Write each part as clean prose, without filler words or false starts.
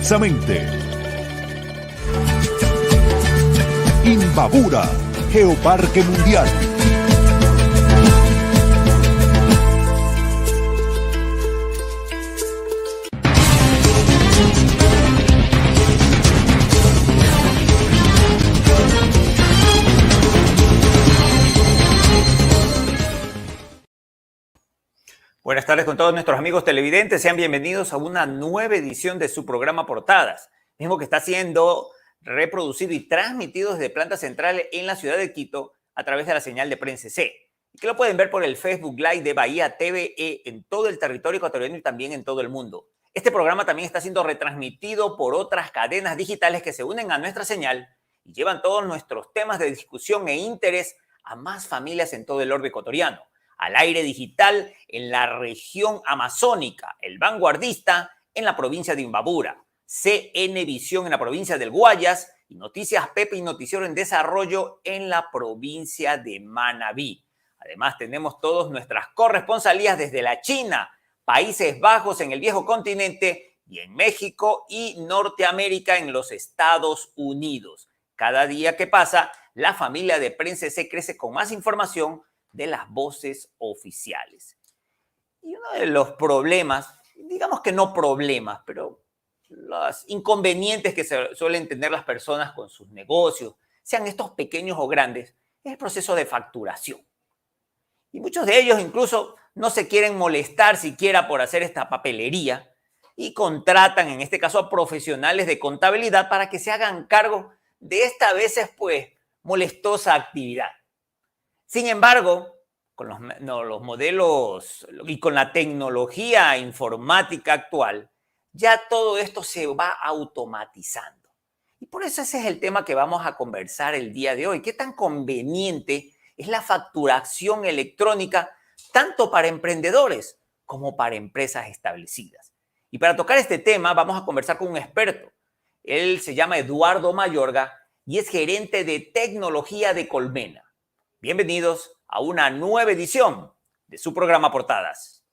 intensamente. Imbabura, Geoparque Mundial. Buenas tardes con todos nuestros amigos televidentes. Sean bienvenidos a una nueva edición de su programa Portadas, mismo que está siendo reproducido y transmitido desde Planta Central en la ciudad de Quito a través de la señal de Prensa C, y que lo pueden ver por el Facebook Live de Bahía TVE en todo el territorio ecuatoriano y también en todo el mundo. Este programa también está siendo retransmitido por otras cadenas digitales que se unen a nuestra señal y llevan todos nuestros temas de discusión e interés a más familias en todo el orbe ecuatoriano. Al aire digital en la región amazónica, El Vanguardista en la provincia de Imbabura, CN Visión en la provincia del Guayas y Noticias Pepe y Noticiero en Desarrollo en la provincia de Manabí. Además, tenemos todas nuestras corresponsalías desde la China, Países Bajos en el viejo continente y en México y Norteamérica en los Estados Unidos. Cada día que pasa, la familia de Prensa C crece con más información de las voces oficiales. Y uno de los problemas, digamos que no problemas, pero los inconvenientes que suelen tener las personas con sus negocios, sean estos pequeños o grandes, es el proceso de facturación. Y muchos de ellos incluso no se quieren molestar siquiera por hacer esta papelería y contratan, en este caso, a profesionales de contabilidad para que se hagan cargo de esta a veces, pues, molestosa actividad. Sin embargo, con los modelos y con la tecnología informática actual, ya todo esto se va automatizando. Y por eso ese es el tema que vamos a conversar el día de hoy. ¿Qué tan conveniente es la facturación electrónica tanto para emprendedores como para empresas establecidas? Y para tocar este tema vamos a conversar con un experto. Él se llama Eduardo Mayorga y es gerente de tecnología de Colmena. Bienvenidos a una nueva edición de su programa Portadas.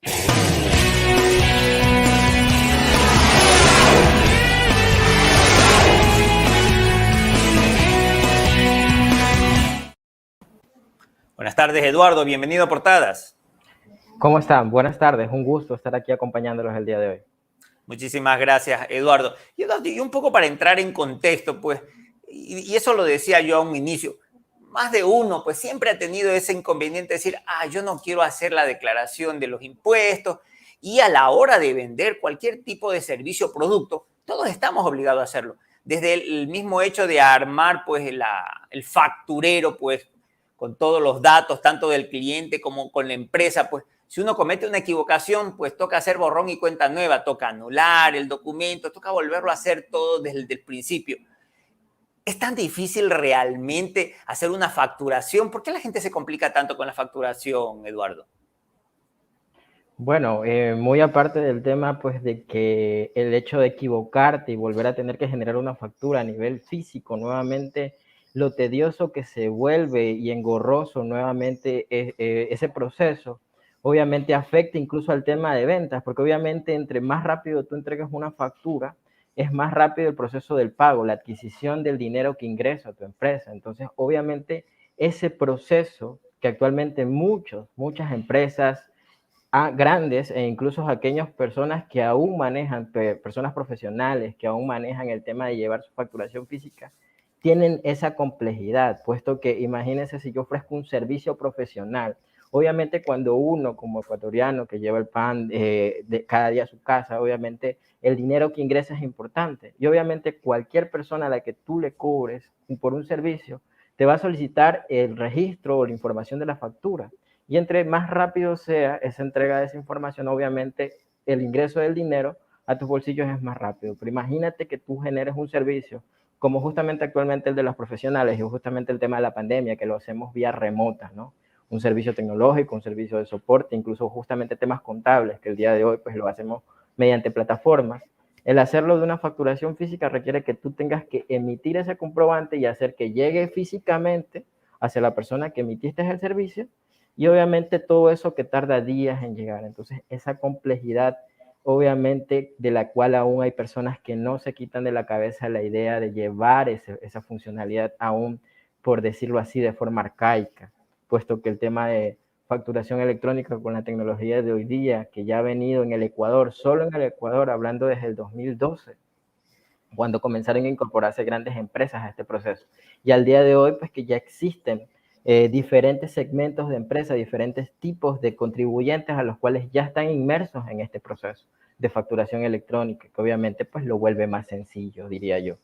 Buenas tardes, Eduardo. Bienvenido a Portadas. ¿Cómo están? Buenas tardes. Un gusto estar aquí acompañándolos el día de hoy. Muchísimas gracias, Eduardo. Y un poco para entrar en contexto, pues, y eso lo decía yo a un inicio, más de uno, pues siempre ha tenido ese inconveniente de decir, yo no quiero hacer la declaración de los impuestos, y a la hora de vender cualquier tipo de servicio o producto, todos estamos obligados a hacerlo. Desde el mismo hecho de armar, pues, el facturero, pues, con todos los datos, tanto del cliente como con la empresa, pues, si uno comete una equivocación, pues toca hacer borrón y cuenta nueva, toca anular el documento, toca volverlo a hacer todo desde el principio. ¿Es tan difícil realmente hacer una facturación? ¿Por qué la gente se complica tanto con la facturación, Eduardo? Bueno, muy aparte del tema, pues, de que el hecho de equivocarte y volver a tener que generar una factura a nivel físico nuevamente, lo tedioso que se vuelve y engorroso nuevamente ese proceso, obviamente afecta incluso al tema de ventas, porque obviamente entre más rápido tú entregues una factura, es más rápido el proceso del pago, la adquisición del dinero que ingresa a tu empresa. Entonces, obviamente, ese proceso que actualmente muchas empresas grandes e incluso aquellas personas que aún manejan, personas profesionales que aún manejan el tema de llevar su facturación física, tienen esa complejidad, puesto que imagínense si yo ofrezco un servicio profesional. Obviamente cuando uno como ecuatoriano que lleva el pan de cada día a su casa, obviamente el dinero que ingresa es importante. Y obviamente cualquier persona a la que tú le cobres por un servicio, te va a solicitar el registro o la información de la factura. Y entre más rápido sea esa entrega de esa información, obviamente el ingreso del dinero a tus bolsillos es más rápido. Pero imagínate que tú generes un servicio como justamente actualmente el de los profesionales y justamente el tema de la pandemia, que lo hacemos vía remota, ¿no? Un servicio tecnológico, un servicio de soporte, incluso justamente temas contables, que el día de hoy pues lo hacemos mediante plataformas. El hacerlo de una facturación física requiere que tú tengas que emitir ese comprobante y hacer que llegue físicamente hacia la persona que emitiste el servicio, y obviamente todo eso que tarda días en llegar. Entonces esa complejidad obviamente de la cual aún hay personas que no se quitan de la cabeza la idea de llevar esa funcionalidad aún, por decirlo así, de forma arcaica, puesto que el tema de facturación electrónica con la tecnología de hoy día, que ya ha venido en el Ecuador, solo en el Ecuador, hablando desde el 2012, cuando comenzaron a incorporarse grandes empresas a este proceso. Y al día de hoy, pues que ya existen diferentes segmentos de empresas, diferentes tipos de contribuyentes a los cuales ya están inmersos en este proceso de facturación electrónica, que obviamente pues lo vuelve más sencillo, diría yo.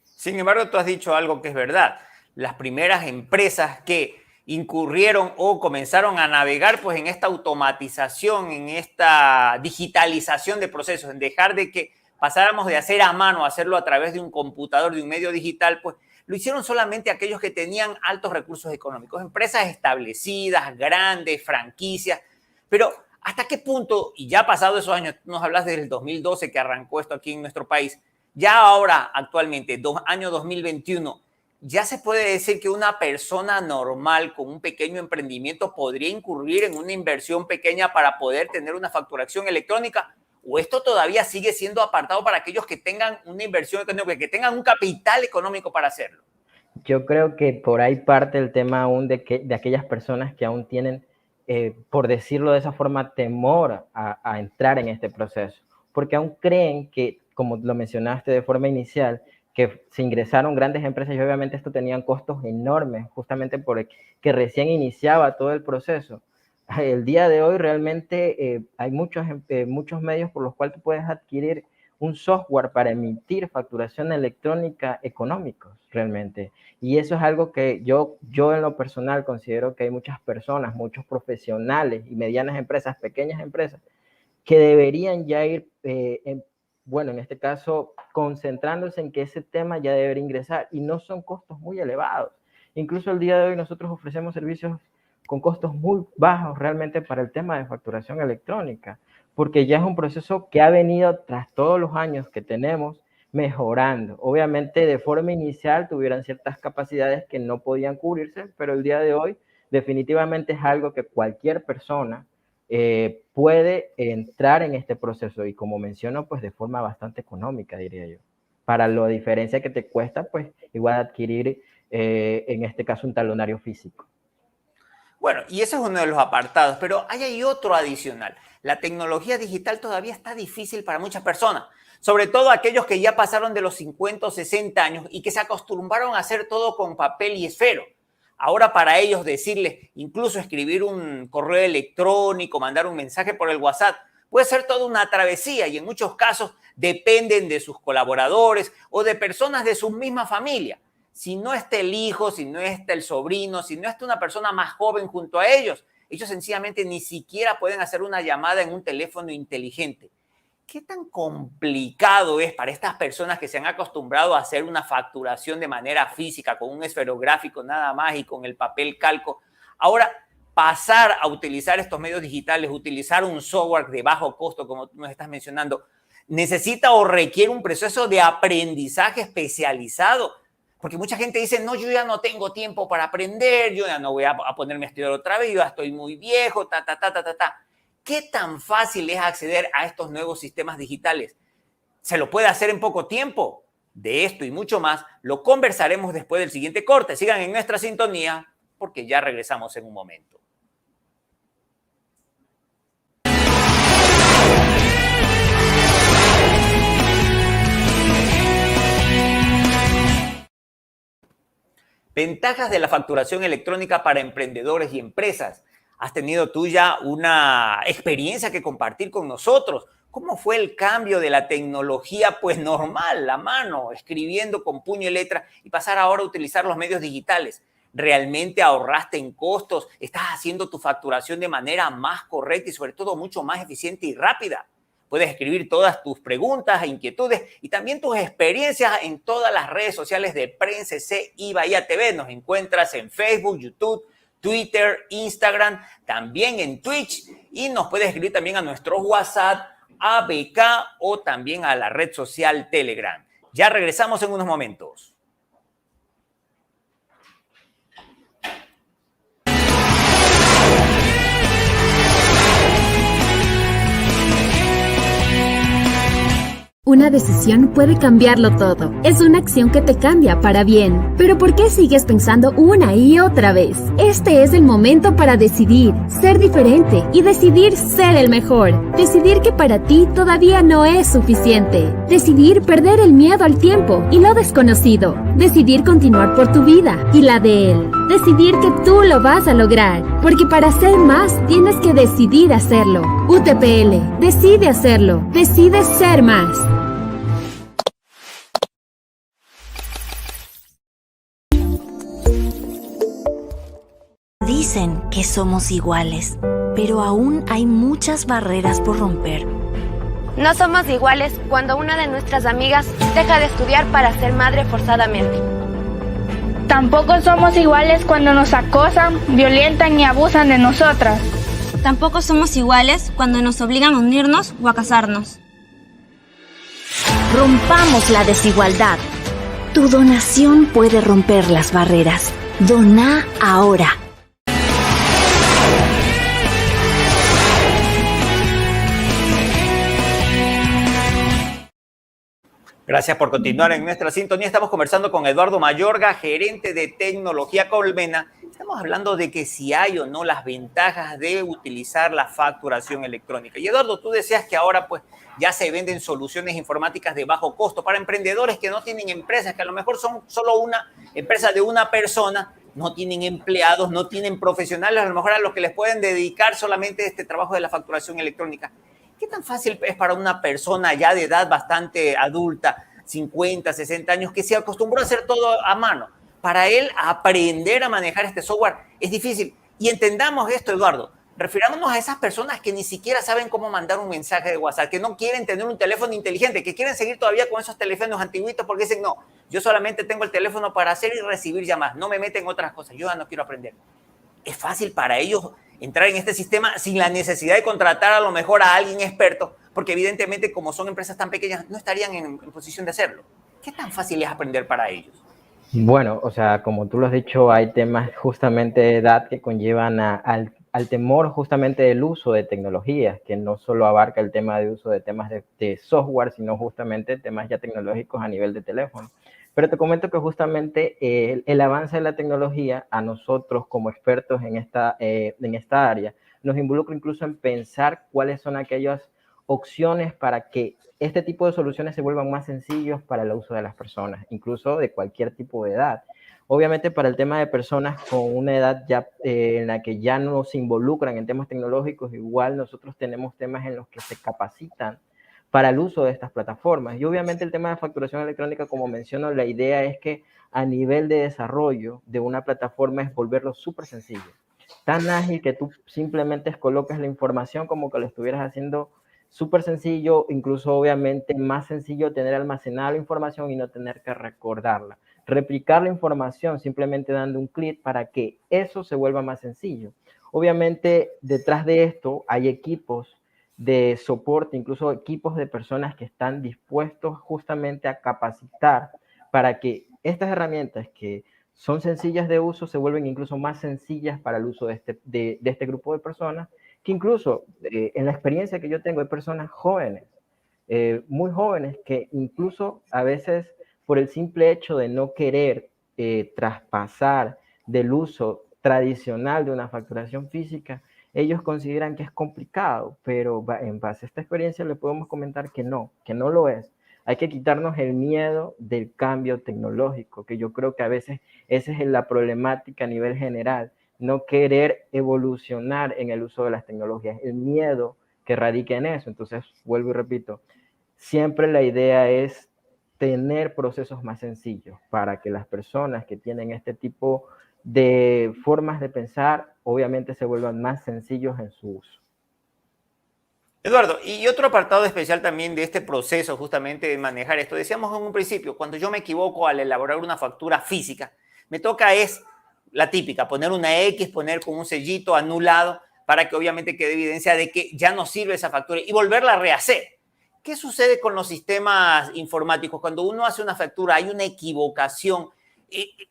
Sin embargo, tú has dicho algo que es verdad. Las primeras empresas que incurrieron o comenzaron a navegar pues en esta automatización, en esta digitalización de procesos, en dejar de que pasáramos de hacer a mano a hacerlo a través de un computador, de un medio digital, pues lo hicieron solamente aquellos que tenían altos recursos económicos, empresas establecidas, grandes, franquicias. Pero ¿hasta qué punto, y ya ha pasado esos años, nos hablas del 2012 que arrancó esto aquí en nuestro país, ya ahora actualmente, año 2021, ya se puede decir que una persona normal con un pequeño emprendimiento podría incurrir en una inversión pequeña para poder tener una facturación electrónica? ¿O esto todavía sigue siendo apartado para aquellos que tengan una inversión económica, que tengan un capital económico para hacerlo? Yo creo que por ahí parte el tema aún de aquellas personas que aún tienen, por decirlo de esa forma, temor a entrar en este proceso, porque aún creen que, como lo mencionaste de forma inicial, que se ingresaron grandes empresas y obviamente esto tenían costos enormes, justamente porque recién iniciaba todo el proceso. El día de hoy realmente hay muchos medios por los cuales tú puedes adquirir un software para emitir facturación electrónica económicos realmente. Y eso es algo que yo en lo personal considero que hay muchas personas, muchos profesionales y medianas empresas, pequeñas empresas, que deberían ya ir, bueno, en este caso, concentrándose en que ese tema ya debería ingresar y no son costos muy elevados. Incluso el día de hoy nosotros ofrecemos servicios con costos muy bajos realmente para el tema de facturación electrónica, porque ya es un proceso que ha venido tras todos los años que tenemos mejorando. Obviamente de forma inicial tuvieron ciertas capacidades que no podían cubrirse, pero el día de hoy definitivamente es algo que cualquier persona puede entrar en este proceso y, como menciono, pues de forma bastante económica, diría yo, para la diferencia que te cuesta pues igual adquirir en este caso un talonario físico. Bueno, y ese es uno de los apartados, pero hay otro adicional. La tecnología digital todavía está difícil para muchas personas, sobre todo aquellos que ya pasaron de los 50 o 60 años y que se acostumbraron a hacer todo con papel y esfero. Ahora para ellos decirles, incluso escribir un correo electrónico, mandar un mensaje por el WhatsApp, puede ser toda una travesía y en muchos casos dependen de sus colaboradores o de personas de su misma familia. Si no está el hijo, si no está el sobrino, si no está una persona más joven junto a ellos, ellos sencillamente ni siquiera pueden hacer una llamada en un teléfono inteligente. ¿Qué tan complicado es para estas personas que se han acostumbrado a hacer una facturación de manera física, con un esferográfico nada más y con el papel calco, ahora pasar a utilizar estos medios digitales, utilizar un software de bajo costo, como tú nos estás mencionando? ¿Necesita o requiere un proceso de aprendizaje especializado? Porque mucha gente dice, no, yo ya no tengo tiempo para aprender, yo ya no voy a ponerme a estudiar otra vez, yo ya estoy muy viejo, ¿Qué tan fácil es acceder a estos nuevos sistemas digitales? ¿Se lo puede hacer en poco tiempo? De esto y mucho más lo conversaremos después del siguiente corte. Sigan en nuestra sintonía porque ya regresamos en un momento. Ventajas de la facturación electrónica para emprendedores y empresas. ¿Has tenido tú ya una experiencia que compartir con nosotros? ¿Cómo fue el cambio de la tecnología, pues normal, la mano, escribiendo con puño y letra, y pasar ahora a utilizar los medios digitales? ¿Realmente ahorraste en costos? ¿Estás haciendo tu facturación de manera más correcta y sobre todo mucho más eficiente y rápida? Puedes escribir todas tus preguntas e inquietudes y también tus experiencias en todas las redes sociales de Prensa EC y Bahía TV. Nos encuentras en Facebook, YouTube, Twitter, Instagram, también en Twitch, y nos puedes escribir también a nuestro WhatsApp, ABK o también a la red social Telegram. Ya regresamos en unos momentos. Una decisión puede cambiarlo todo. Es una acción que te cambia para bien. Pero ¿por qué sigues pensando una y otra vez? Este es el momento para decidir, ser diferente y decidir ser el mejor. Decidir que para ti todavía no es suficiente. Decidir perder el miedo al tiempo y lo desconocido. Decidir continuar por tu vida y la de él. Decidir que tú lo vas a lograr. Porque para ser más tienes que decidir hacerlo. UTPL, decide hacerlo. Decide ser más. Dicen que somos iguales, pero aún hay muchas barreras por romper. No somos iguales cuando una de nuestras amigas deja de estudiar para ser madre forzadamente. Tampoco somos iguales cuando nos acosan, violentan y abusan de nosotras. Tampoco somos iguales cuando nos obligan a unirnos o a casarnos. Rompamos la desigualdad. Tu donación puede romper las barreras. Dona ahora. Gracias por continuar en nuestra sintonía. Estamos conversando con Eduardo Mayorga, gerente de tecnología Colmena. Estamos hablando de que si hay o no las ventajas de utilizar la facturación electrónica. Y Eduardo, tú decías que ahora pues ya se venden soluciones informáticas de bajo costo para emprendedores que no tienen empresas, que a lo mejor son solo una empresa de una persona, no tienen empleados, no tienen profesionales, a lo mejor a los que les pueden dedicar solamente este trabajo de la facturación electrónica. ¿Qué tan fácil es para una persona ya de edad bastante adulta, 50, 60 años, que se acostumbró a hacer todo a mano? Para él aprender a manejar este software es difícil. Y entendamos esto, Eduardo. Refirámonos a esas personas que ni siquiera saben cómo mandar un mensaje de WhatsApp, que no quieren tener un teléfono inteligente, que quieren seguir todavía con esos teléfonos antiguitos porque dicen, no, yo solamente tengo el teléfono para hacer y recibir llamadas, no me meten en otras cosas, yo ya no quiero aprender. Es fácil para ellos entrar en este sistema sin la necesidad de contratar a lo mejor a alguien experto, porque evidentemente como son empresas tan pequeñas no estarían en posición de hacerlo. ¿Qué tan fácil es aprender para ellos? Bueno, o sea, como tú lo has dicho, hay temas justamente de edad que conllevan al temor justamente del uso de tecnologías, que no solo abarca el tema de uso de temas de software, sino justamente temas ya tecnológicos a nivel de teléfono. Pero te comento que justamente el avance de la tecnología a nosotros como expertos en esta área nos involucra incluso en pensar cuáles son aquellas opciones para que este tipo de soluciones se vuelvan más sencillos para el uso de las personas, incluso de cualquier tipo de edad. Obviamente para el tema de personas con una edad ya en la que ya no se involucran en temas tecnológicos, igual nosotros tenemos temas en los que se capacitan para el uso de estas plataformas. Y obviamente el tema de facturación electrónica, como menciono, la idea es que a nivel de desarrollo de una plataforma es volverlo súper sencillo. Tan ágil que tú simplemente colocas la información como que lo estuvieras haciendo súper sencillo, incluso obviamente más sencillo tener almacenada la información y no tener que recordarla. Replicar la información simplemente dando un clic para que eso se vuelva más sencillo. Obviamente detrás de esto hay equipos de soporte, incluso equipos de personas que están dispuestos justamente a capacitar para que estas herramientas que son sencillas de uso se vuelven incluso más sencillas para el uso de este grupo de personas, que incluso en la experiencia que yo tengo hay personas jóvenes, muy jóvenes, que incluso a veces por el simple hecho de no querer traspasar del uso tradicional de una facturación física, ellos consideran que es complicado, pero en base a esta experiencia le podemos comentar que no lo es. Hay que quitarnos el miedo del cambio tecnológico, que yo creo que a veces esa es la problemática a nivel general, no querer evolucionar en el uso de las tecnologías, el miedo que radica en eso. Entonces, vuelvo y repito, siempre la idea es tener procesos más sencillos para que las personas que tienen este tipo de formas de pensar, obviamente se vuelvan más sencillos en su uso. Eduardo, y otro apartado especial también de este proceso justamente de manejar esto, decíamos en un principio, cuando yo me equivoco al elaborar una factura física, me toca es la típica, poner una X, poner con un sellito anulado para que obviamente quede evidencia de que ya no sirve esa factura y volverla a rehacer. ¿Qué sucede con los sistemas informáticos? Cuando uno hace una factura, hay una equivocación.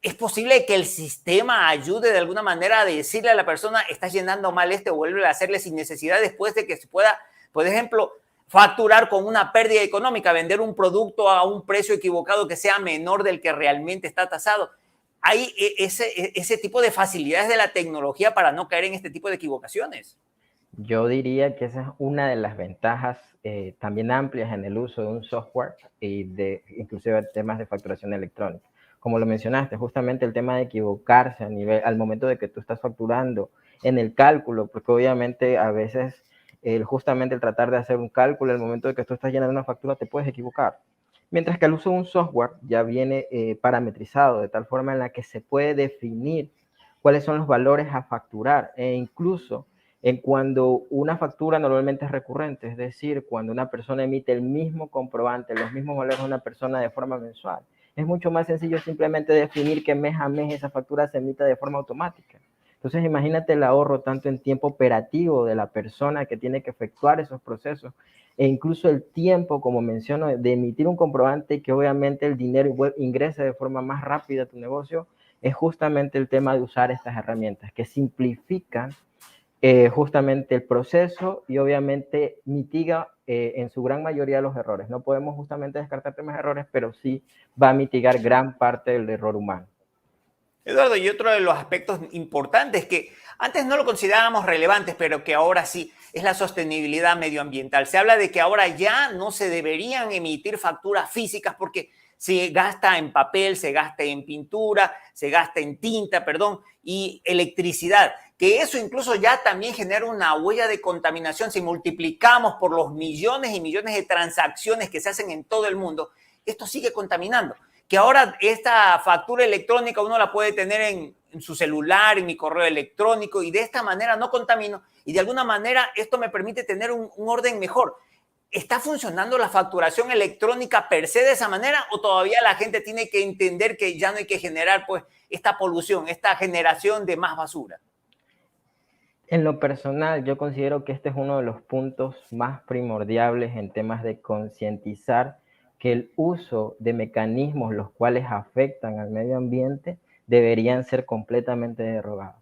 ¿Es posible que el sistema ayude de alguna manera a decirle a la persona, estás llenando mal vuelve a hacerle sin necesidad después de que se pueda, por ejemplo, facturar con una pérdida económica, vender un producto a un precio equivocado que sea menor del que realmente está tasado. Hay ese tipo de facilidades de la tecnología para no caer en este tipo de equivocaciones. Yo diría que esa es una de las ventajas también amplias en el uso de un software y de inclusive temas de facturación electrónica. Como lo mencionaste, justamente el tema de equivocarse al momento de que tú estás facturando en el cálculo, porque obviamente a veces justamente el tratar de hacer un cálculo, el momento de que tú estás llenando una factura te puedes equivocar. Mientras que el uso de un software ya viene parametrizado de tal forma en la que se puede definir cuáles son los valores a facturar e incluso en cuando una factura normalmente es recurrente, es decir, cuando una persona emite el mismo comprobante, los mismos valores de una persona de forma mensual, es mucho más sencillo simplemente definir que mes a mes esa factura se emita de forma automática. Entonces, imagínate el ahorro tanto en tiempo operativo de la persona que tiene que efectuar esos procesos e incluso el tiempo, como menciono, de emitir un comprobante y que obviamente el dinero ingrese de forma más rápida a tu negocio, es justamente el tema de usar estas herramientas que simplifican justamente el proceso y obviamente mitiga en su gran mayoría los errores. No podemos justamente descartar temas de errores, pero sí va a mitigar gran parte del error humano. Eduardo, y otro de los aspectos importantes que antes no lo considerábamos relevantes, pero que ahora sí, es la sostenibilidad medioambiental. Se habla de que ahora ya no se deberían emitir facturas físicas porque se gasta en papel, se gasta en pintura, se gasta en tinta, perdón, y electricidad, que eso incluso ya también genera una huella de contaminación. Si multiplicamos por los millones y millones de transacciones que se hacen en todo el mundo, esto sigue contaminando. Que ahora esta factura electrónica uno la puede tener en su celular, en mi correo electrónico, y de esta manera no contamino, y de alguna manera esto me permite tener un orden mejor. ¿Está funcionando la facturación electrónica per se de esa manera o todavía la gente tiene que entender que ya no hay que generar pues esta polución, esta generación de más basura? En lo personal, yo considero que este es uno de los puntos más primordiales en temas de concientizar que el uso de mecanismos los cuales afectan al medio ambiente deberían ser completamente derogados.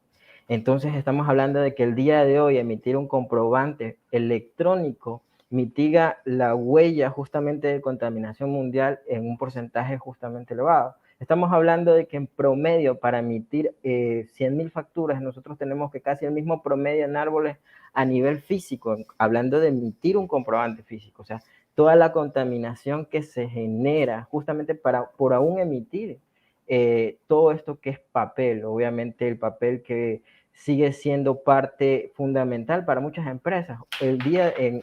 Entonces estamos hablando de que el día de hoy emitir un comprobante electrónico mitiga la huella justamente de contaminación mundial en un porcentaje justamente elevado. Estamos hablando de que en promedio para emitir 100.000 facturas nosotros tenemos que casi el mismo promedio en árboles a nivel físico, hablando de emitir un comprobante físico, o sea, toda la contaminación que se genera justamente por aún emitir todo esto que es papel, obviamente el papel que sigue siendo parte fundamental para muchas empresas.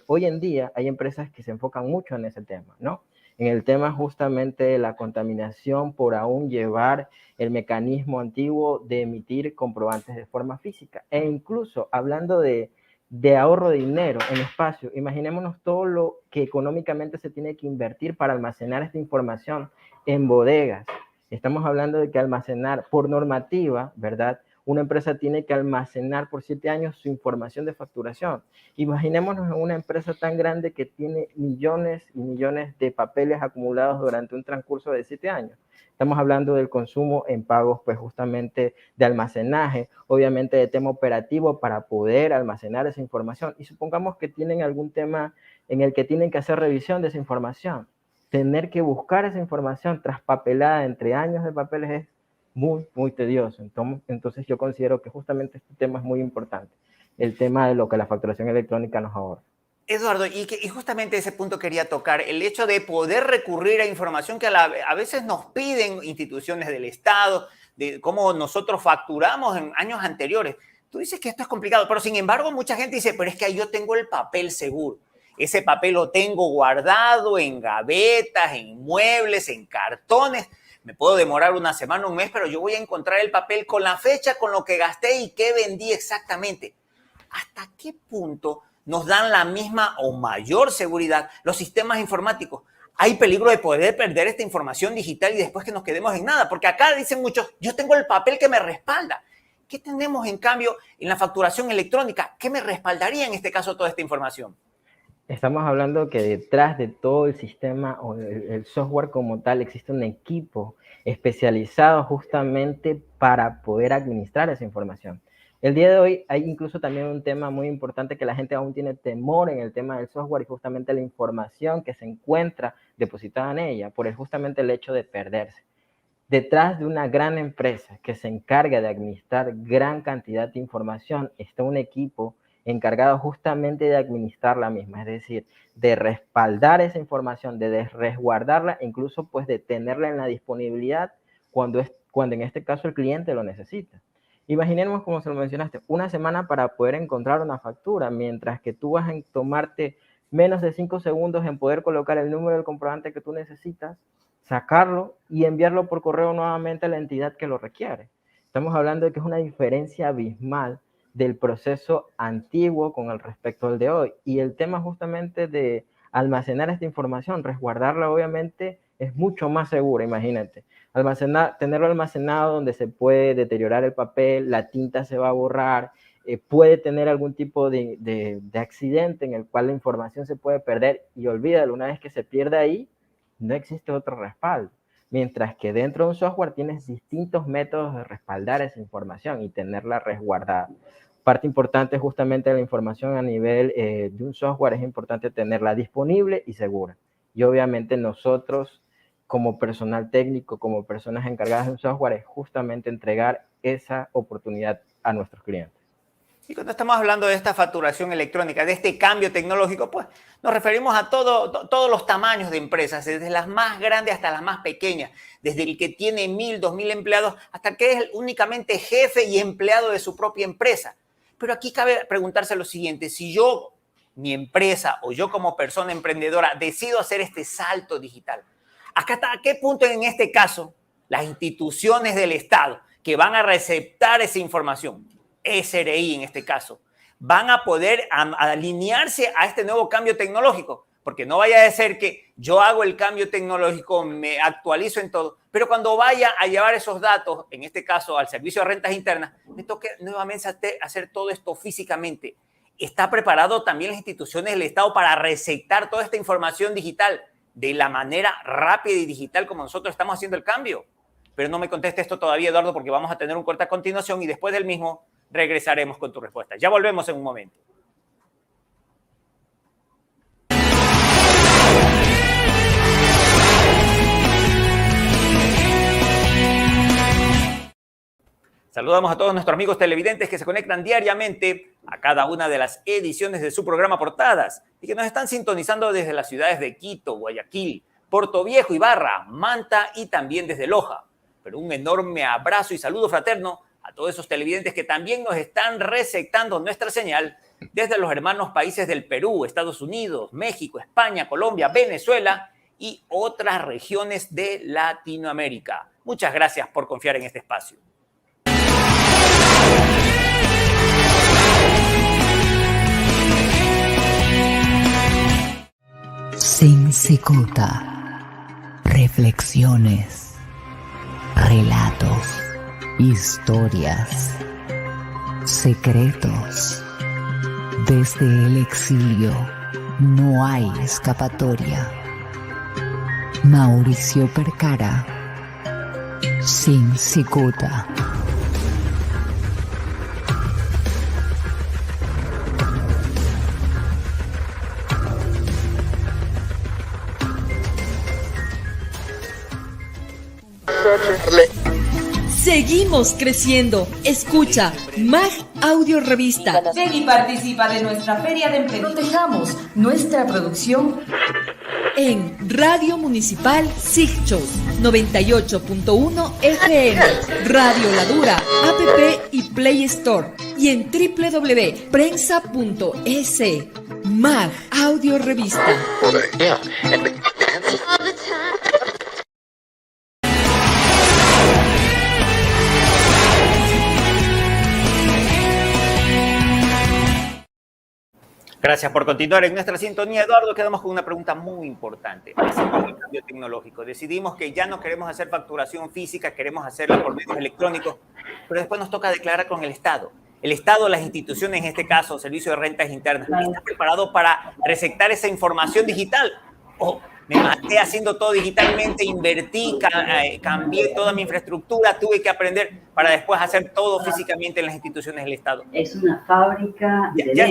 Hoy en día hay empresas que se enfocan mucho en ese tema, ¿no? En el tema justamente de la contaminación por aún llevar el mecanismo antiguo de emitir comprobantes de forma física. E incluso hablando de ahorro de dinero en espacio, imaginémonos todo lo que económicamente se tiene que invertir para almacenar esta información en bodegas. Estamos hablando de que almacenar por normativa, ¿verdad? Una empresa tiene que almacenar por 7 años su información de facturación. Imaginémonos en una empresa tan grande que tiene millones y millones de papeles acumulados durante un transcurso de 7 años. Estamos hablando del consumo en pagos, pues justamente de almacenaje, obviamente de tema operativo para poder almacenar esa información. Y supongamos que tienen algún tema en el que tienen que hacer revisión de esa información. Tener que buscar esa información traspapelada entre años de papeles es muy, muy tedioso. Entonces yo considero que justamente este tema es muy importante, el tema de lo que la facturación electrónica nos ahorra. Eduardo, y justamente ese punto quería tocar, el hecho de poder recurrir a información que a veces nos piden instituciones del Estado, de cómo nosotros facturamos en años anteriores. Tú dices que esto es complicado, pero sin embargo mucha gente dice, pero es que yo tengo el papel seguro. Ese papel lo tengo guardado en gavetas, en muebles, en cartones. Me puedo demorar una semana, un mes, pero yo voy a encontrar el papel con la fecha, con lo que gasté y qué vendí exactamente. ¿Hasta qué punto nos dan la misma o mayor seguridad los sistemas informáticos? Hay peligro de poder perder esta información digital y después que nos quedemos en nada, porque acá dicen muchos, yo tengo el papel que me respalda. ¿Qué tenemos en cambio en la facturación electrónica? ¿Qué me respaldaría en este caso toda esta información? Estamos hablando que detrás de todo el sistema o el software como tal existe un equipo especializado justamente para poder administrar esa información. El día de hoy hay incluso también un tema muy importante que la gente aún tiene temor en el tema del software y justamente la información que se encuentra depositada en ella por justamente el hecho de perderse. Detrás de una gran empresa que se encarga de administrar gran cantidad de información está un equipo encargado justamente de administrar la misma, es decir, de respaldar esa información, de resguardarla, incluso pues de tenerla en la disponibilidad cuando en este caso el cliente lo necesita. Imaginemos, como se lo mencionaste, una semana para poder encontrar una factura, mientras que tú vas a tomarte menos de 5 segundos en poder colocar el número del comprobante que tú necesitas, sacarlo y enviarlo por correo nuevamente a la entidad que lo requiere. Estamos hablando de que es una diferencia abismal del proceso antiguo con el respecto al de hoy. Y el tema justamente de almacenar esta información, resguardarla obviamente es mucho más segura, imagínate. Tenerlo almacenado donde se puede deteriorar el papel, la tinta se va a borrar, puede tener algún tipo de accidente en el cual la información se puede perder y olvídalo, una vez que se pierde ahí, no existe otro respaldo. Mientras que dentro de un software tienes distintos métodos de respaldar esa información y tenerla resguardada. Parte importante justamente de la información a nivel de un software es importante tenerla disponible y segura. Y obviamente nosotros como personal técnico, como personas encargadas de un software, es justamente entregar esa oportunidad a nuestros clientes. Y cuando estamos hablando de esta facturación electrónica, de este cambio tecnológico, pues nos referimos a todos los tamaños de empresas, desde las más grandes hasta las más pequeñas, desde el que tiene 1,000, 2,000 empleados, hasta el que es únicamente jefe y empleado de su propia empresa. Pero aquí cabe preguntarse lo siguiente: si yo, mi empresa o yo como persona emprendedora decido hacer este salto digital, ¿a qué punto en este caso las instituciones del Estado que van a receptar esa información, SRI en este caso, van a poder alinearse a este nuevo cambio tecnológico? Porque no vaya a ser que yo hago el cambio tecnológico, me actualizo en todo, pero cuando vaya a llevar esos datos, en este caso al servicio de rentas internas, me toque nuevamente hacer todo esto físicamente. ¿Está preparado también las instituciones del Estado para receptar toda esta información digital de la manera rápida y digital como nosotros estamos haciendo el cambio? Pero no me conteste esto todavía, Eduardo, porque vamos a tener un corte a continuación y después del mismo regresaremos con tu respuesta. Ya volvemos en un momento. Saludamos a todos nuestros amigos televidentes que se conectan diariamente a cada una de las ediciones de su programa Portadas y que nos están sintonizando desde las ciudades de Quito, Guayaquil, Portoviejo, Ibarra, Manta y también desde Loja. Pero un enorme abrazo y saludo fraterno a todos esos televidentes que también nos están receptando nuestra señal desde los hermanos países del Perú, Estados Unidos, México, España, Colombia, Venezuela y otras regiones de Latinoamérica. Muchas gracias por confiar en este espacio. Sin cicuta. Reflexiones. Relatos. Historias. Secretos. Desde el exilio no hay escapatoria. Mauricio Percara. Sin cicuta. Seguimos creciendo. Escucha MAG Audio Revista. Ven y participa de nuestra feria de emprendedores. Protejamos nuestra producción en Radio Municipal Sigchos 98.1 FM, Radio La Dura, app y Play Store y en www.prensa.es. MAG Audio Revista. Gracias por continuar en nuestra sintonía, Eduardo. Quedamos con una pregunta muy importante. Hacemos el cambio tecnológico. Decidimos que ya no queremos hacer facturación física, queremos hacerla por medios electrónicos, pero después nos toca declarar con el Estado. El Estado, las instituciones, en este caso, Servicio de Rentas Internas, ¿está preparado para receptar esa información digital? ¿O me maté haciendo todo digitalmente, invertí, cambié toda mi infraestructura, tuve que aprender para después hacer todo físicamente en las instituciones del Estado. Es una fábrica de ya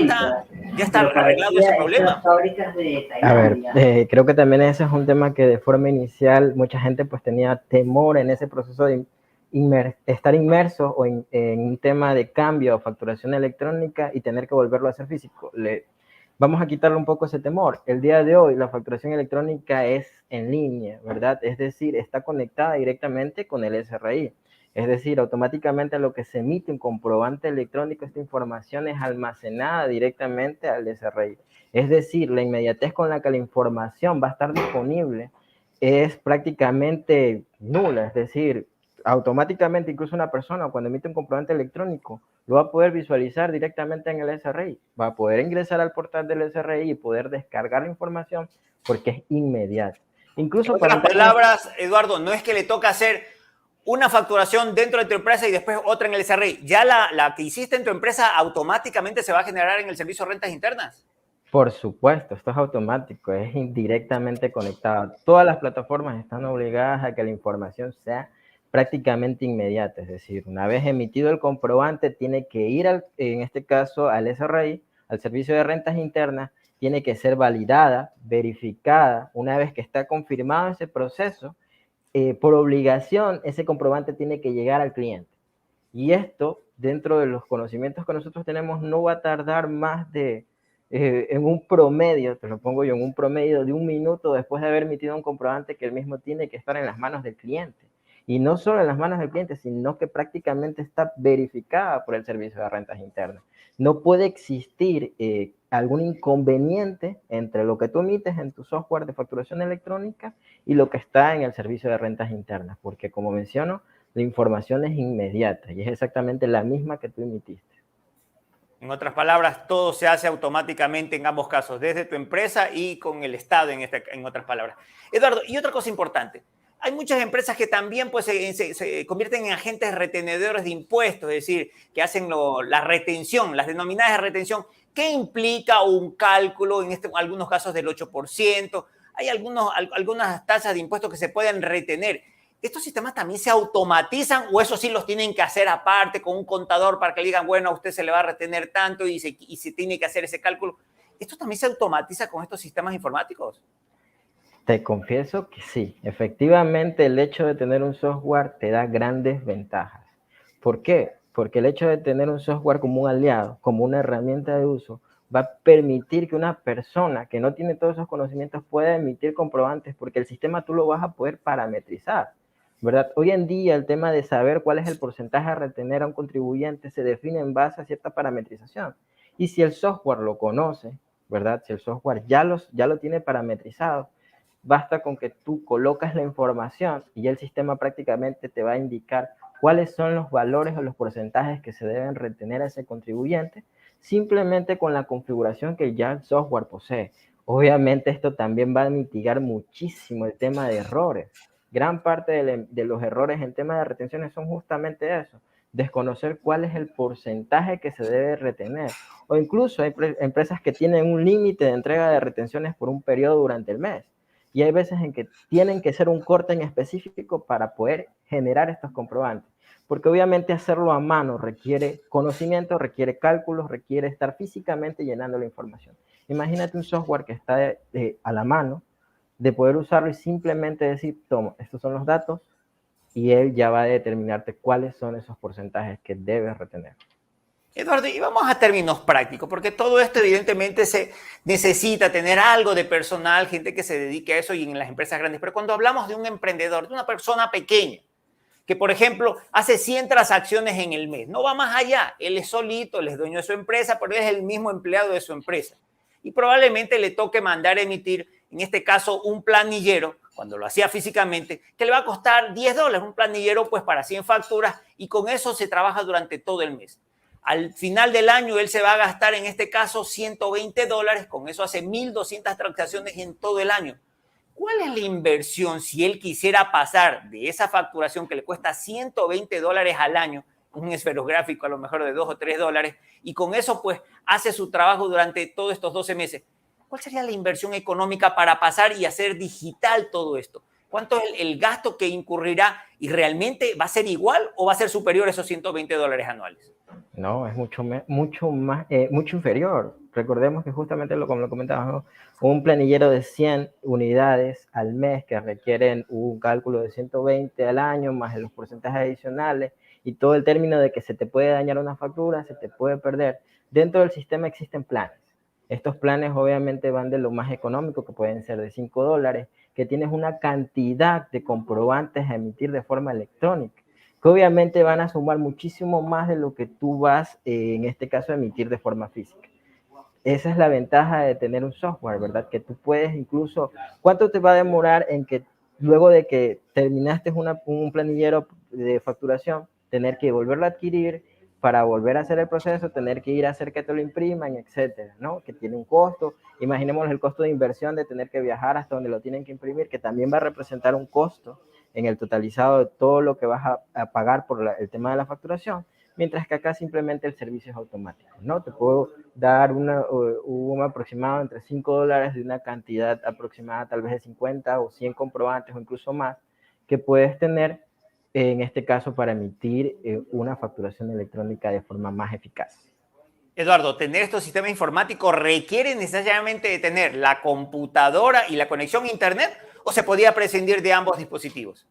está arreglado ese problema. Fábricas de A ver, Tailandia. creo que también ese es un tema que de forma inicial mucha gente pues tenía temor en ese proceso de estar inmerso o en un tema de cambio o facturación electrónica y tener que volverlo a hacer físico. Vamos a quitarle un poco ese temor. El día de hoy la facturación electrónica es en línea, ¿verdad? Es decir, está conectada directamente con el SRI. Es decir, automáticamente a lo que se emite un comprobante electrónico, esta información es almacenada directamente al SRI. Es decir, la inmediatez con la que la información va a estar disponible es prácticamente nula. Es decir, automáticamente incluso una persona cuando emite un comprobante electrónico lo va a poder visualizar directamente en el SRI, va a poder ingresar al portal del SRI y poder descargar la información porque es inmediato. Incluso en otras palabras, Eduardo, no es que le toca hacer una facturación dentro de tu empresa y después otra en el SRI. Ya la que hiciste en tu empresa automáticamente se va a generar en el servicio de rentas internas. Por supuesto, esto es automático, es indirectamente conectado. Todas las plataformas están obligadas a que la información sea prácticamente inmediata, es decir, una vez emitido el comprobante tiene que ir, en este caso, al SRI, al Servicio de Rentas Internas, tiene que ser validada, verificada. Una vez que está confirmado ese proceso, por obligación, ese comprobante tiene que llegar al cliente. Y esto, dentro de los conocimientos que nosotros tenemos, no va a tardar más de, en un promedio, te lo pongo yo, en un promedio de 1 minuto después de haber emitido un comprobante que el mismo tiene que estar en las manos del cliente. Y no solo en las manos del cliente, sino que prácticamente está verificada por el Servicio de Rentas Internas. No puede existir algún inconveniente entre lo que tú emites en tu software de facturación electrónica y lo que está en el Servicio de Rentas Internas, porque como menciono, la información es inmediata y es exactamente la misma que tú emitiste. En otras palabras, todo se hace automáticamente en ambos casos, desde tu empresa y con el Estado, en otras palabras. Eduardo, y otra cosa importante. Hay muchas empresas que también pues, se convierten en agentes retenedores de impuestos, es decir, que hacen la retención, las denominadas de retención, que implica un cálculo, en algunos casos del 8%. Hay algunas tasas de impuestos que se pueden retener. ¿Estos sistemas también se automatizan o eso sí los tienen que hacer aparte con un contador para que le digan, bueno, a usted se le va a retener tanto y se tiene que hacer ese cálculo? ¿Esto también se automatiza con estos sistemas informáticos? Te confieso que sí, efectivamente el hecho de tener un software te da grandes ventajas. ¿Por qué? Porque el hecho de tener un software como un aliado, como una herramienta de uso, va a permitir que una persona que no tiene todos esos conocimientos pueda emitir comprobantes porque el sistema tú lo vas a poder parametrizar, ¿verdad? Hoy en día el tema de saber cuál es el porcentaje a retener a un contribuyente se define en base a cierta parametrización. Y si el software lo conoce, ¿verdad? Si el software ya lo tiene parametrizado, basta con que tú colocas la información y el sistema prácticamente te va a indicar cuáles son los valores o los porcentajes que se deben retener a ese contribuyente, simplemente con la configuración que ya el software posee. Obviamente esto también va a mitigar muchísimo el tema de errores. Gran parte de los errores en tema de retenciones son justamente eso, desconocer cuál es el porcentaje que se debe retener. O incluso hay empresas que tienen un límite de entrega de retenciones por un periodo durante el mes. Y hay veces en que tienen que hacer un corte en específico para poder generar estos comprobantes. Porque obviamente hacerlo a mano requiere conocimiento, requiere cálculos, requiere estar físicamente llenando la información. Imagínate un software que está a la mano, de poder usarlo y simplemente decir, toma, estos son los datos, y él ya va a determinarte cuáles son esos porcentajes que debes retener. Eduardo, y vamos a términos prácticos, porque todo esto evidentemente se necesita tener algo de personal, gente que se dedique a eso y en las empresas grandes. Pero cuando hablamos de un emprendedor, de una persona pequeña, que por ejemplo hace 100 transacciones en el mes, no va más allá, él es solito, él es dueño de su empresa, pero él es el mismo empleado de su empresa. Y probablemente le toque mandar a emitir, en este caso, un planillero, cuando lo hacía físicamente, que le va a costar $10, un planillero pues para 100 facturas y con eso se trabaja durante todo el mes. Al final del año, él se va a gastar, en este caso, $120. Con eso hace 1.200 transacciones en todo el año. ¿Cuál es la inversión si él quisiera pasar de esa facturación que le cuesta $120 al año, un esferográfico a lo mejor de $2 o $3, y con eso, pues, hace su trabajo durante todos estos 12 meses? ¿Cuál sería la inversión económica para pasar y hacer digital todo esto? ¿Cuánto es el gasto que incurrirá y realmente va a ser igual o va a ser superior a esos $120 anuales? No, es mucho inferior. Recordemos que justamente como lo comentábamos, ¿no? Un planillero de 100 unidades al mes que requieren un cálculo de 120 al año más los porcentajes adicionales y todo el término de que se te puede dañar una factura, se te puede perder. Dentro del sistema existen planes. Estos planes obviamente van de lo más económico, que pueden ser de $5, que tienes una cantidad de comprobantes a emitir de forma electrónica, que obviamente van a sumar muchísimo más de lo que tú vas, en este caso, a emitir de forma física. Esa es la ventaja de tener un software, ¿verdad? Que tú puedes incluso, ¿cuánto te va a demorar en que luego de que terminaste un planillero de facturación, tener que volverlo a adquirir para volver a hacer el proceso, tener que ir a hacer que te lo impriman, etcétera, ¿no? Que tiene un costo. Imaginemos el costo de inversión de tener que viajar hasta donde lo tienen que imprimir, que también va a representar un costo en el totalizado de todo lo que vas a pagar por el tema de la facturación, mientras que acá simplemente el servicio es automático, ¿no? Te puedo dar un aproximado entre $5 de una cantidad aproximada, tal vez de 50 o 100 comprobantes o incluso más, que puedes tener en este caso para emitir una facturación electrónica de forma más eficaz. Eduardo, tener estos sistemas informáticos requiere necesariamente de tener la computadora y la conexión a internet, ¿o se podía prescindir de ambos dispositivos?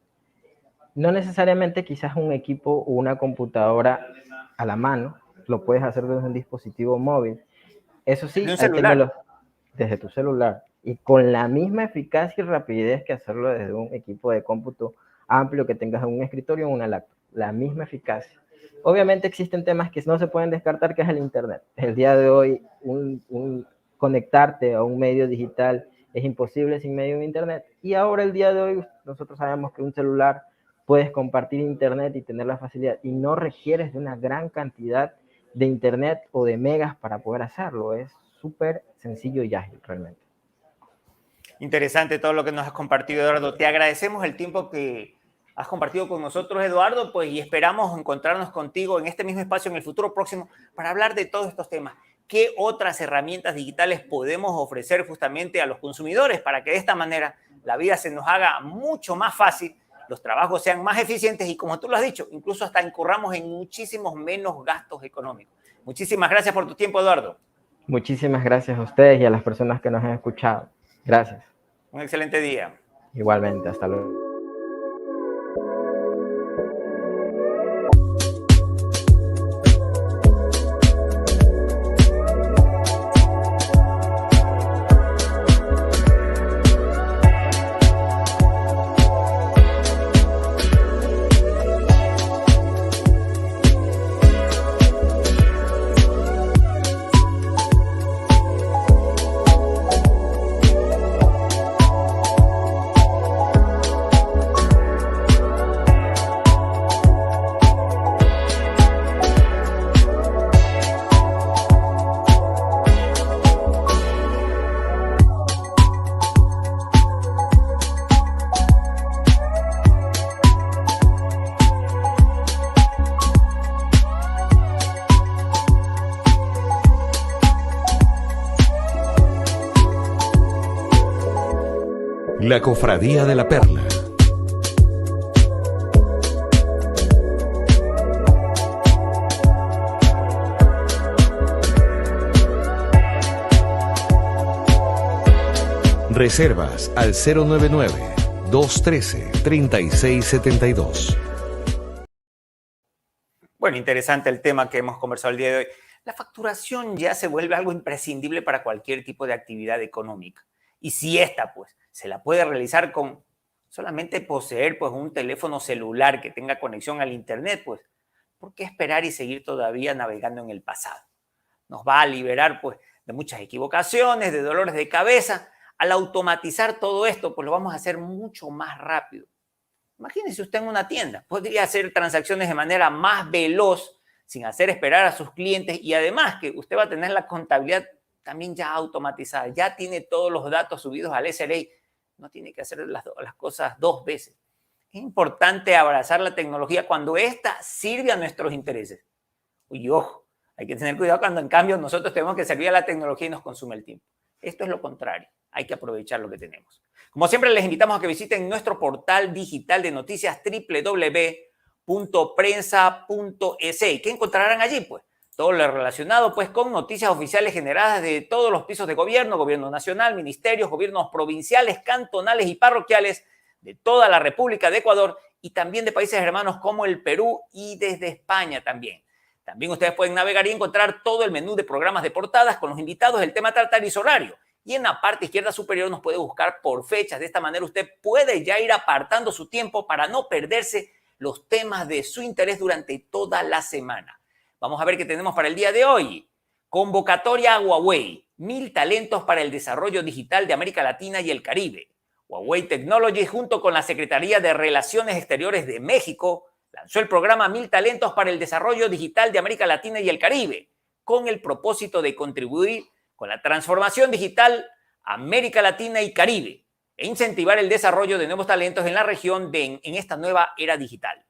No necesariamente quizás un equipo o una computadora a la mano, lo puedes hacer desde un dispositivo móvil. Eso sí, desde tu celular, y con la misma eficacia y rapidez que hacerlo desde un equipo de cómputo amplio que tengas en un escritorio o una laptop, la misma eficacia. Obviamente existen temas que no se pueden descartar, que es el internet. El día de hoy, conectarte a un medio digital es imposible sin medio de internet, y ahora el día de hoy nosotros sabemos que un celular puedes compartir internet y tener la facilidad, y no requieres de una gran cantidad de internet o de megas para poder hacerlo. Es súper sencillo y ágil realmente. Interesante todo lo que nos has compartido, Eduardo. Te agradecemos el tiempo que has compartido con nosotros, Eduardo, pues, y esperamos encontrarnos contigo en este mismo espacio en el futuro próximo para hablar de todos estos temas. ¿Qué otras herramientas digitales podemos ofrecer justamente a los consumidores para que de esta manera la vida se nos haga mucho más fácil, los trabajos sean más eficientes y, como tú lo has dicho, incluso hasta incurramos en muchísimos menos gastos económicos? Muchísimas gracias por tu tiempo, Eduardo. Muchísimas gracias a ustedes y a las personas que nos han escuchado. Gracias. Un excelente día. Igualmente, hasta luego. La Cofradía de la Perla. Reservas al 099-213-3672. Bueno, interesante el tema que hemos conversado el día de hoy. La facturación ya se vuelve algo imprescindible para cualquier tipo de actividad económica. Y si esta, pues, se la puede realizar con solamente poseer, pues, un teléfono celular que tenga conexión al internet, pues, ¿por qué esperar y seguir todavía navegando en el pasado? Nos va a liberar, pues, de muchas equivocaciones, de dolores de cabeza. Al automatizar todo esto, pues lo vamos a hacer mucho más rápido. Imagínese usted en una tienda, podría hacer transacciones de manera más veloz, sin hacer esperar a sus clientes, y además que usted va a tener la contabilidad también ya automatizada, ya tiene todos los datos subidos al SLA, no tiene que hacer las cosas dos veces. Es importante abrazar la tecnología cuando ésta sirve a nuestros intereses. Y ojo, hay que tener cuidado cuando en cambio nosotros tenemos que servir a la tecnología y nos consume el tiempo. Esto es lo contrario. Hay que aprovechar lo que tenemos. Como siempre, les invitamos a que visiten nuestro portal digital de noticias www.prensa.es. ¿Qué encontrarán allí? Pues todo lo relacionado pues, con noticias oficiales generadas de todos los pisos de gobierno, gobierno nacional, ministerios, gobiernos provinciales, cantonales y parroquiales de toda la República de Ecuador y también de países hermanos como el Perú y desde España también. También ustedes pueden navegar y encontrar todo el menú de programas de portadas con los invitados, el tema a tratar y su horario. Y en la parte izquierda superior nos puede buscar por fechas. De esta manera usted puede ya ir apartando su tiempo para no perderse los temas de su interés durante toda la semana. Vamos a ver qué tenemos para el día de hoy. Convocatoria a Huawei. 1000 talentos para el desarrollo digital de América Latina y el Caribe. Huawei Technologies, junto con la Secretaría de Relaciones Exteriores de México, lanzó el programa 1000 talentos para el desarrollo digital de América Latina y el Caribe, con el propósito de contribuir con la transformación digital América Latina y Caribe e incentivar el desarrollo de nuevos talentos en la región en esta nueva era digital.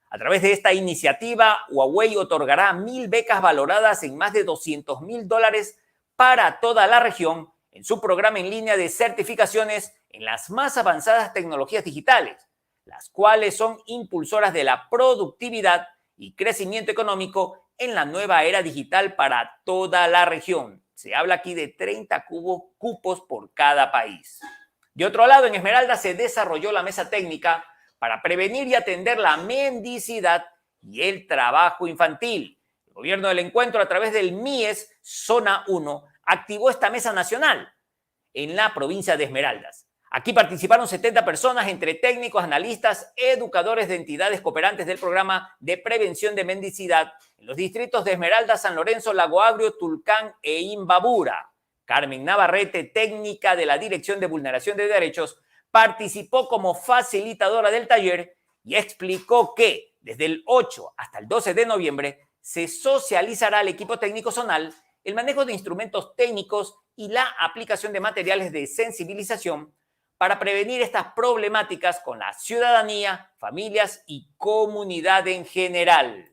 A través de esta iniciativa, Huawei otorgará 1000 becas valoradas en más de $200,000 para toda la región en su programa en línea de certificaciones en las más avanzadas tecnologías digitales, las cuales son impulsoras de la productividad y crecimiento económico en la nueva era digital para toda la región. Se habla aquí de 30 cupos por cada país. De otro lado, en Esmeralda se desarrolló la mesa técnica para prevenir y atender la mendicidad y el trabajo infantil. El gobierno del encuentro, a través del MIES Zona 1, activó esta mesa nacional en la provincia de Esmeraldas. Aquí participaron 70 personas, entre técnicos, analistas, educadores de entidades cooperantes del programa de prevención de mendicidad en los distritos de Esmeraldas, San Lorenzo, Lago Agrio, Tulcán e Imbabura. Carmen Navarrete, técnica de la Dirección de Vulneración de Derechos, participó como facilitadora del taller y explicó que desde el 8 hasta el 12 de noviembre se socializará al equipo técnico zonal el manejo de instrumentos técnicos y la aplicación de materiales de sensibilización para prevenir estas problemáticas con la ciudadanía, familias y comunidad en general.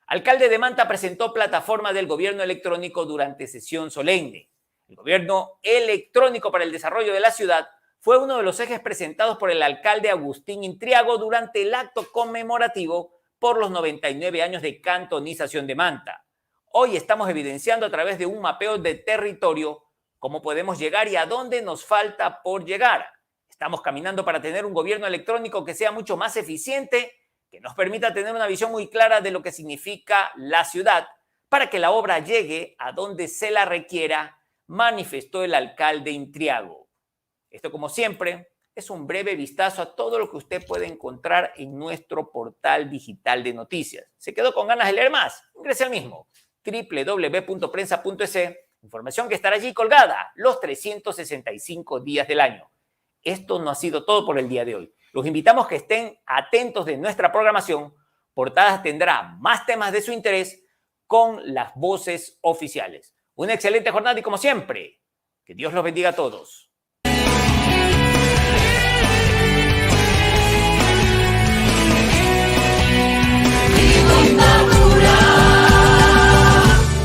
Alcalde de Manta presentó plataforma del gobierno electrónico durante sesión solemne. El gobierno electrónico para el desarrollo de la ciudad fue uno de los ejes presentados por el alcalde Agustín Intriago durante el acto conmemorativo por los 99 años de cantonización de Manta. Hoy estamos evidenciando a través de un mapeo de territorio cómo podemos llegar y a dónde nos falta por llegar. Estamos caminando para tener un gobierno electrónico que sea mucho más eficiente, que nos permita tener una visión muy clara de lo que significa la ciudad, para que la obra llegue a donde se la requiera, manifestó el alcalde Intriago. Esto, como siempre, es un breve vistazo a todo lo que usted puede encontrar en nuestro portal digital de noticias. ¿Se quedó con ganas de leer más? Ingrese al mismo, www.prensa.es, información que estará allí colgada los 365 días del año. Esto no ha sido todo por el día de hoy. Los invitamos a que estén atentos de nuestra programación. Portadas tendrá más temas de su interés con las voces oficiales. Una excelente jornada y, como siempre, que Dios los bendiga a todos.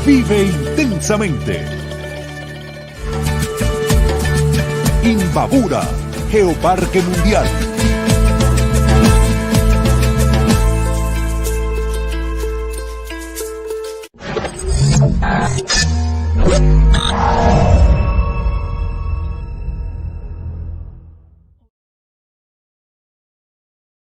Vive intensamente. Imbabura, Geoparque Mundial.